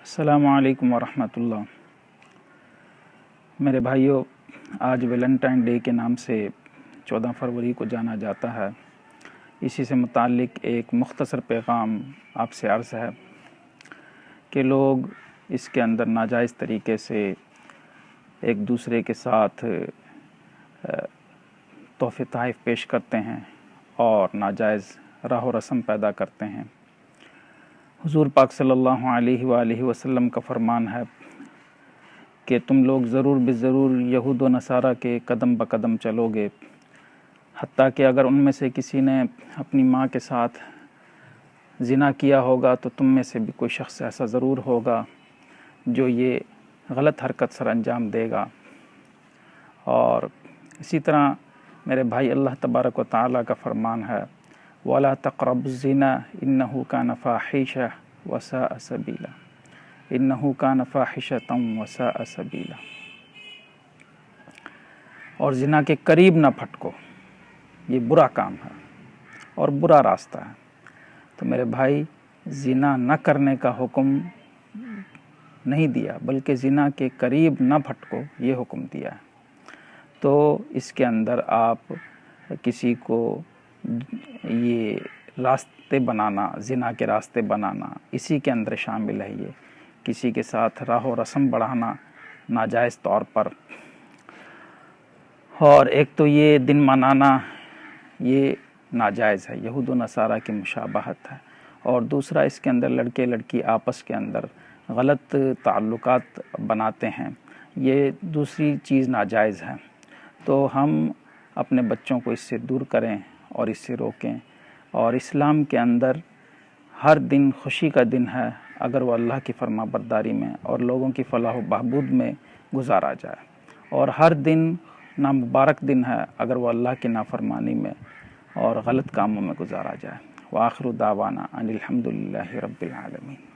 السلام علیکم ورحمۃ اللہ۔ میرے بھائیوں، آج ویلنٹائن ڈے کے نام سے 14 فروری کو جانا جاتا ہے۔ اسی سے متعلق ایک مختصر پیغام آپ سے عرض ہے کہ لوگ اس کے اندر ناجائز طریقے سے ایک دوسرے کے ساتھ تحفے تحائف پیش کرتے ہیں اور ناجائز راہ و رسم پیدا کرتے ہیں۔ حضور پاک صلی اللہ علیہ وآلہ وسلم کا فرمان ہے کہ تم لوگ ضرور بضرور یہود و نصارہ کے قدم بقدم چلو گے، حتیٰ کہ اگر ان میں سے کسی نے اپنی ماں کے ساتھ زنا کیا ہوگا تو تم میں سے بھی کوئی شخص ایسا ضرور ہوگا جو یہ غلط حرکت سر انجام دے گا۔ اور اسی طرح میرے بھائی، اللہ تبارک و تعالیٰ کا فرمان ہے وَلَا تَقْرَبُوا الزِّنَا إِنَّهُ كَانَ فَاحِشَةً وَسَاءَ سَبِيلًا إِنَّهُ كَانَ فَاحِشَةً وَسَاءَ سَبِيلًا۔ اور زنا کے قریب نہ پھٹکو، یہ برا کام ہے اور برا راستہ ہے۔ تو میرے بھائی، زنا نہ کرنے کا حکم نہیں دیا، بلکہ زنا کے قریب نہ پھٹکو یہ حکم دیا ہے۔ تو اس کے اندر آپ کسی کو یہ راستے بنانا، زنا کے راستے بنانا، اسی کے اندر شامل ہے۔ یہ کسی کے ساتھ راہ و رسم بڑھانا ناجائز طور پر، اور ایک تو یہ دن منانا یہ ناجائز ہے، یہود و نصارہ کی مشابہت ہے، اور دوسرا اس کے اندر لڑکے لڑکی آپس کے اندر غلط تعلقات بناتے ہیں، یہ دوسری چیز ناجائز ہے۔ تو ہم اپنے بچوں کو اس سے دور کریں اور اس سے روکیں، اور اسلام کے اندر ہر دن خوشی کا دن ہے اگر وہ اللہ کی فرما برداری میں اور لوگوں کی فلاح و بہبود میں گزارا جائے، اور ہر دن نامبارک دن ہے اگر وہ اللہ کی نافرمانی میں اور غلط کاموں میں گزارا جائے۔ وآخر دعوانا ان الحمد للہ رب العالمین۔